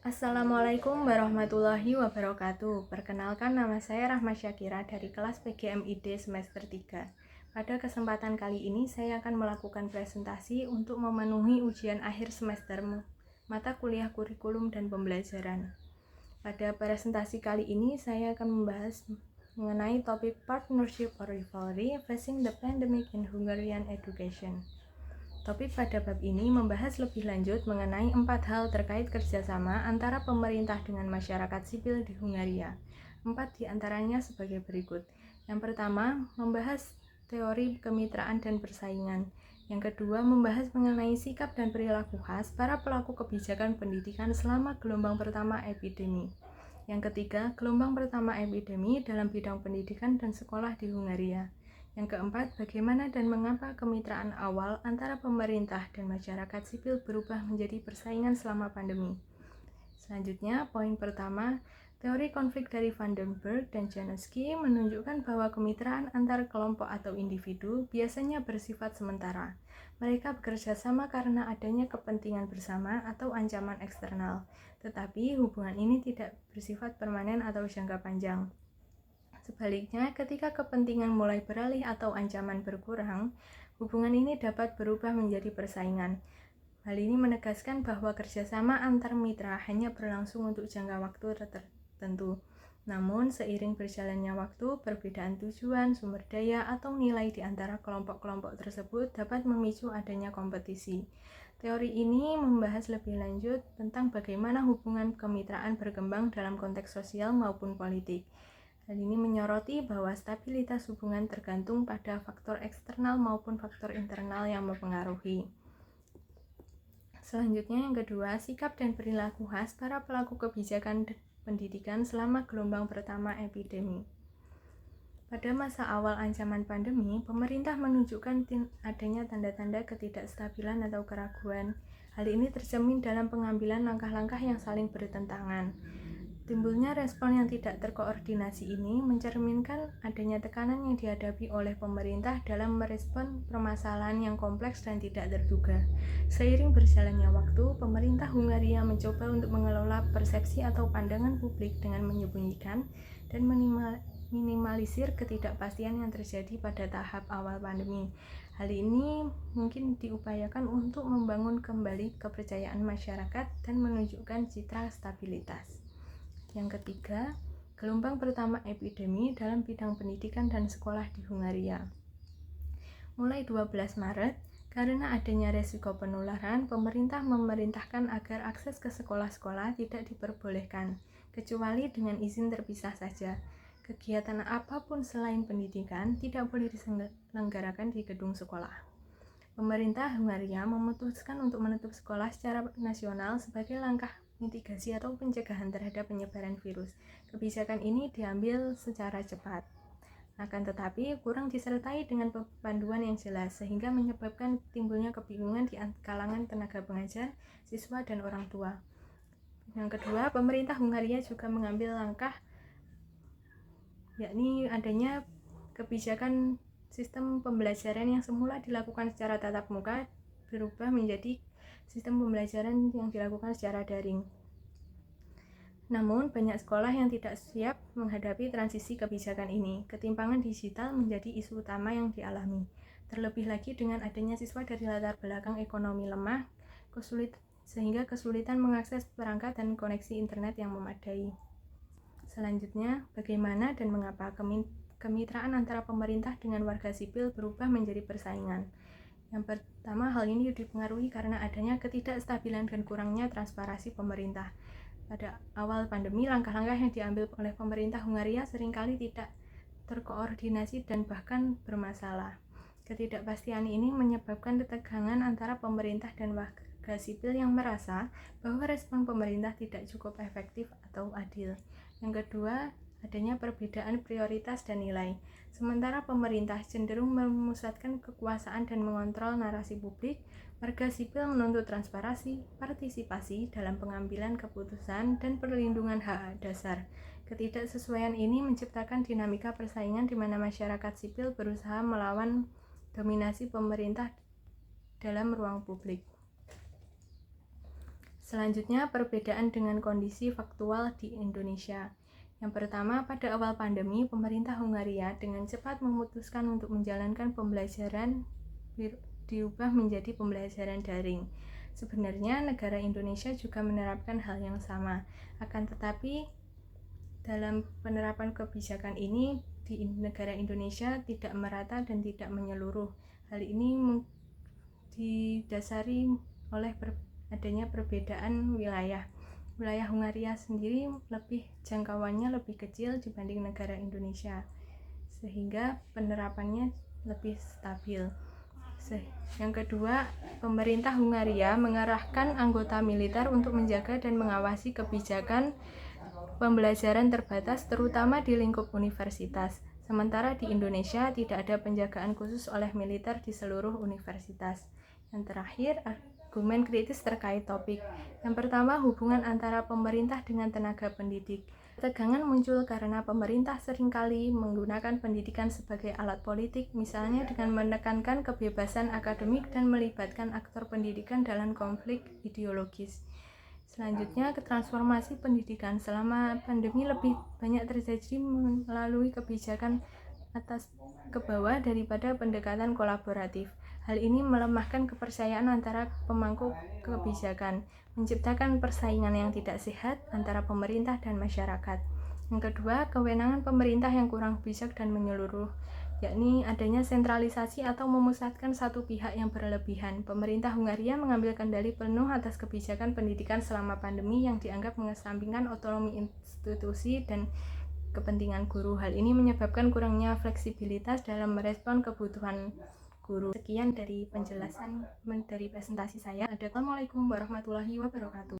Assalamualaikum warahmatullahi wabarakatuh. Perkenalkan, nama saya Rahma Syakira dari kelas PGMID semester 3. Pada kesempatan kali ini saya akan melakukan presentasi untuk memenuhi ujian akhir semester mata kuliah kurikulum dan pembelajaran. Pada presentasi kali ini saya akan membahas mengenai topik Partnership or Rivalry Facing the Pandemic in Hungarian Education. Topik pada bab ini membahas lebih lanjut mengenai 4 hal terkait kerjasama antara pemerintah dengan masyarakat sipil di Hungaria. 4 diantaranya sebagai berikut. Yang pertama, membahas teori kemitraan dan persaingan. Yang kedua, membahas mengenai sikap dan perilaku khas para pelaku kebijakan pendidikan selama gelombang pertama epidemi. Yang ketiga, gelombang pertama epidemi dalam bidang pendidikan dan sekolah di Hungaria. Yang keempat, bagaimana dan mengapa kemitraan awal antara pemerintah dan masyarakat sipil berubah menjadi persaingan selama pandemi. Selanjutnya, poin pertama, teori konflik dari Vandenberg dan Januszky menunjukkan bahwa kemitraan antar kelompok atau individu biasanya bersifat sementara. Mereka bekerja sama karena adanya kepentingan bersama atau ancaman eksternal, tetapi hubungan ini tidak bersifat permanen atau jangka panjang. Sebaliknya, ketika kepentingan mulai beralih atau ancaman berkurang, hubungan ini dapat berubah menjadi persaingan. Hal ini menegaskan bahwa kerjasama antar mitra hanya berlangsung untuk jangka waktu tertentu. Namun, seiring berjalannya waktu, perbedaan tujuan, sumber daya, atau nilai di antara kelompok-kelompok tersebut dapat memicu adanya kompetisi. Teori ini membahas lebih lanjut tentang bagaimana hubungan kemitraan berkembang dalam konteks sosial maupun politik. Hal ini menyoroti bahwa stabilitas hubungan tergantung pada faktor eksternal maupun faktor internal yang mempengaruhi. Selanjutnya yang kedua, sikap dan perilaku khas para pelaku kebijakan pendidikan selama gelombang pertama epidemi. Pada masa awal ancaman pandemi, pemerintah menunjukkan adanya tanda-tanda ketidakstabilan atau keraguan. Hal ini tercermin dalam pengambilan langkah-langkah yang saling bertentangan. Timbulnya respon yang tidak terkoordinasi ini mencerminkan adanya tekanan yang dihadapi oleh pemerintah dalam merespon permasalahan yang kompleks dan tidak terduga. Seiring berjalannya waktu, pemerintah Hungaria mencoba untuk mengelola persepsi atau pandangan publik dengan menyembunyikan dan minimalisir ketidakpastian yang terjadi pada tahap awal pandemi. Hal ini mungkin diupayakan untuk membangun kembali kepercayaan masyarakat dan menunjukkan citra stabilitas. Yang ketiga, gelombang pertama epidemi dalam bidang pendidikan dan sekolah di Hungaria. Mulai 12 Maret, karena adanya resiko penularan, pemerintah memerintahkan agar akses ke sekolah-sekolah tidak diperbolehkan, kecuali dengan izin terpisah saja. Kegiatan apapun selain pendidikan tidak boleh diselenggarakan di gedung sekolah. Pemerintah Hungaria memutuskan untuk menutup sekolah secara nasional sebagai langkah mitigasi atau pencegahan terhadap penyebaran virus. Kebijakan ini diambil secara cepat, akan tetapi kurang disertai dengan panduan yang jelas, sehingga menyebabkan timbulnya kebingungan di kalangan tenaga pengajar, siswa, dan orang tua. Yang kedua, pemerintah Hungaria juga mengambil langkah yakni adanya kebijakan sistem pembelajaran yang semula dilakukan secara tatap muka berubah menjadi sistem pembelajaran yang dilakukan secara daring. Namun, banyak sekolah yang tidak siap menghadapi transisi kebijakan ini. Ketimpangan digital menjadi isu utama yang dialami. Terlebih lagi dengan adanya siswa dari latar belakang ekonomi lemah, sehingga kesulitan mengakses perangkat dan koneksi internet yang memadai. Selanjutnya, bagaimana dan mengapa kemitraan antara pemerintah dengan warga sipil berubah menjadi persaingan. Yang pertama, hal ini dipengaruhi karena adanya ketidakstabilan dan kurangnya transparansi pemerintah. Pada awal pandemi, langkah-langkah yang diambil oleh pemerintah Hungaria seringkali tidak terkoordinasi dan bahkan bermasalah. Ketidakpastian ini menyebabkan ketegangan antara pemerintah dan warga sipil yang merasa bahwa respon pemerintah tidak cukup efektif atau adil. Yang kedua, adanya perbedaan prioritas dan nilai. Sementara pemerintah cenderung memusatkan kekuasaan dan mengontrol narasi publik, warga sipil menuntut transparansi, partisipasi dalam pengambilan keputusan, dan perlindungan hak dasar. Ketidaksesuaian ini menciptakan dinamika persaingan di mana masyarakat sipil berusaha melawan dominasi pemerintah dalam ruang publik. Selanjutnya, perbedaan dengan kondisi faktual di Indonesia. Yang pertama, pada awal pandemi, pemerintah Hungaria dengan cepat memutuskan untuk menjalankan pembelajaran diubah menjadi pembelajaran daring. Sebenarnya negara Indonesia juga menerapkan hal yang sama. Akan tetapi, dalam penerapan kebijakan ini di negara Indonesia tidak merata dan tidak menyeluruh. Hal ini didasari oleh adanya perbedaan wilayah. Wilayah Hungaria sendiri jangkauannya lebih kecil dibanding negara Indonesia, sehingga penerapannya lebih stabil. Yang kedua, pemerintah Hungaria mengerahkan anggota militer untuk menjaga dan mengawasi kebijakan pembelajaran terbatas, terutama di lingkup universitas. Sementara di Indonesia tidak ada penjagaan khusus oleh militer di seluruh universitas. Yang terakhir, argumen kritis terkait topik. Yang pertama, hubungan antara pemerintah dengan tenaga pendidik. Ketegangan muncul karena pemerintah seringkali menggunakan pendidikan sebagai alat politik, misalnya dengan menekankan kebebasan akademik dan melibatkan aktor pendidikan dalam konflik ideologis. Selanjutnya, transformasi pendidikan selama pandemi lebih banyak terjadi melalui kebijakan atas ke bawah daripada pendekatan kolaboratif. Hal ini melemahkan kepercayaan antara pemangku kebijakan, menciptakan persaingan yang tidak sehat antara pemerintah dan masyarakat. Yang kedua, kewenangan pemerintah yang kurang bijak dan menyeluruh, yakni adanya sentralisasi atau memusatkan satu pihak yang berlebihan. Pemerintah Hungaria mengambil kendali penuh atas kebijakan pendidikan selama pandemi yang dianggap mengesampingkan otonomi institusi dan kepentingan guru. Hal ini menyebabkan kurangnya fleksibilitas dalam merespon kebutuhan guru. Sekian dari penjelasan dari presentasi saya. Assalamualaikum warahmatullahi wabarakatuh.